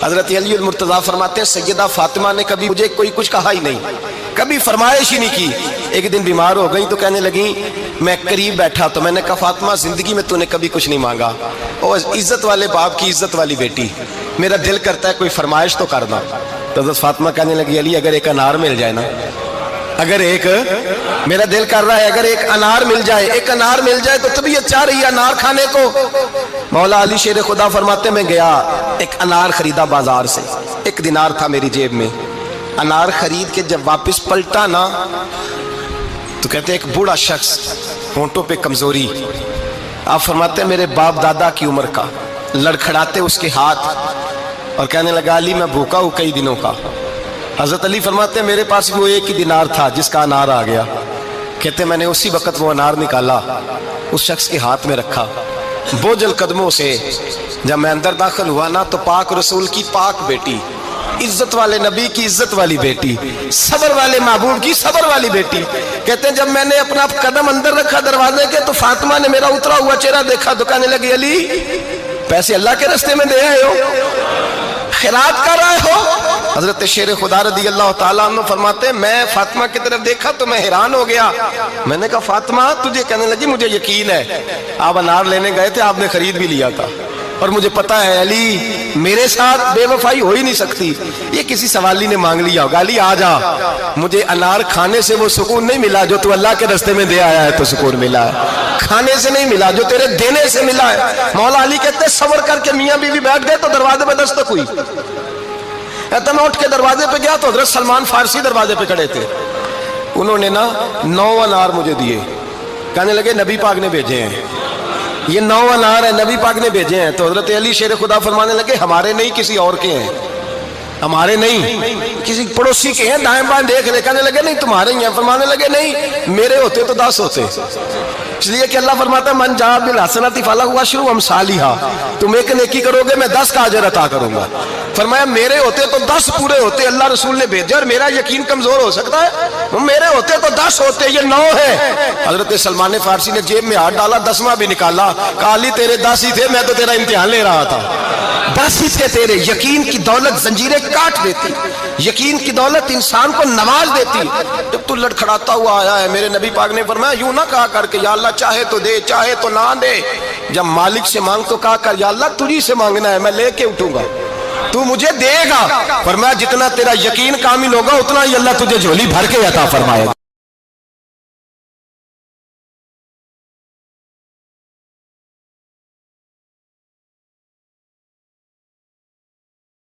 حضرت علی المرتضیٰ فرماتے ہیں سیدہ فاطمہ نے کبھی مجھے کوئی کچھ کہا ہی نہیں، کبھی فرمائش ہی نہیں کی۔ ایک دن بیمار ہو گئی تو کہنے لگیں، میں قریب بیٹھا تو میں نے کہا فاطمہ زندگی میں تو نے کبھی کچھ نہیں مانگا، اور عزت والے باپ کی عزت والی بیٹی، میرا دل کرتا ہے کوئی فرمائش تو کرنا۔ تو حضرت فاطمہ کہنے لگی علی اگر ایک انار مل جائے نا، اگر ایک میرا دل کر رہا ہے اگر ایک انار مل جائے، ایک انار مل جائے تو طبیعت چاہ رہی ہے انار کھانے کو۔ مولا علی شیر خدا فرماتے میں گیا ایک انار خریدا بازار سے، 1 دینار تھا میری جیب میں، انار خرید کے جب واپس پلٹا نا تو کہتے ایک بوڑھا شخص، ہونٹوں پہ کمزوری، آپ فرماتے ہیں میرے باپ دادا کی عمر کا، لڑکھڑاتے اس کے ہاتھ اور کہنے لگا علی میں بھوکا ہوں کئی دنوں کا۔ حضرت علی فرماتے ہیں میرے پاس وہ 1 ہی دینار تھا جس کا انار آ گیا، کہتے میں نے اسی وقت وہ انار نکالا، اس شخص کے ہاتھ میں رکھا، بوجھل قدموں سے جب میں اندر داخل ہوا نا تو پاک رسول کی پاک بیٹی، عزت والے نبی کی عزت والی بیٹی، صبر والے محبوب کی صبر والی بیٹی، کہتے ہیں جب میں نے اپنا قدم اندر رکھا دروازے کے تو فاطمہ نے میرا اترا ہوا چہرہ دیکھا تو کہنے لگی علی پیسے اللہ کے راستے میں دے آئے ہو، خیرات کر رہے ہو۔ حضرت شیر خدا رضی اللہ تعالیٰ عنہ فرماتے ہیں میں فاطمہ کی طرف دیکھا تو میں حیران ہو گیا، میں نے کہا فاطمہ تجھے، کہنے لگی مجھے یقین ہے آپ انار لینے گئے تھے، آپ نے خرید بھی لیا تھا، اور مجھے پتا ہے علی میرے ساتھ بے وفائی ہو ہی نہیں سکتی، یہ کسی سوالی نے مانگ لیا ہوگا، علی آ جا، مجھے انار کھانے سے وہ سکون نہیں ملا جو تو اللہ کے راستے میں دے آیا ہے تو سکون ملا ہے، کھانے سے نہیں ملا جو تیرے دینے سے ملا ہے۔ مولا علی کہتے ہیں صبر کر کے میاں بیوی بیٹھ گئے تو دروازے پہ دستک ہوئی، کہتا میں اٹھ کے دروازے پہ گیا تو حضرت سلمان فارسی دروازے پہ کھڑے تھے، انہوں نے نا 9 انار مجھے دیے، کہنے لگے نبی پاک نے بھیجے ہیں، یہ 9 انار ہے نبی پاک نے بھیجے ہیں۔ تو حضرت علی شیر خدا فرمانے لگے ہمارے نہیں کسی اور کے ہیں، ہمارے نہیں کسی پڑوسی کے ہیں، دائیں بائیں دیکھ لے، کہنے لگے نہیں تمہارے ہی ہیں، فرمانے لگے نہیں میرے ہوتے تو 10 ہوتے، اس لیے کہ اللہ فرماتا ہے من جاء بالحسنۃ فلہ عشر امثالھا، تم ایک نیکی کرو گے میں 10 کا اجر عطا کروں گا، فرمایا میرے ہوتے تو 10 پورے ہوتے، اللہ رسول نے بھیجا اور میرا یقین کمزور ہو سکتا ہے، میرے ہوتے تو 10 ہوتے، یہ 9 ہے۔ حضرت سلمان فارسی نے جیب میں ہاتھ ڈالا، 10واں بھی نکالا، کہا علی تیرے 10 ہی تھے، میں تو تیرا امتحان لے رہا تھا، 10 ہی تھے تیرے۔ یقین کی دولت زنجیریں کاٹ دیتی، یقین کی دولت انسان کو نواز دیتی۔ جب تو لڑکھڑاتا ہوا آیا ہے میرے نبی پاک نے فرمایا یوں نہ کہا کر کے یا اللہ چاہے تو دے چاہے تو نہ دے، جب مالک سے مانگ تو کہا کر یا اللہ تجھی سے مانگنا ہے میں لے کے اٹھوں گا، تو مجھے دے گا، فرمایا جتنا تیرا یقین کامل ہوگا اتنا ہی اللہ تجھے جھولی بھر کے عطا فرمائے گا۔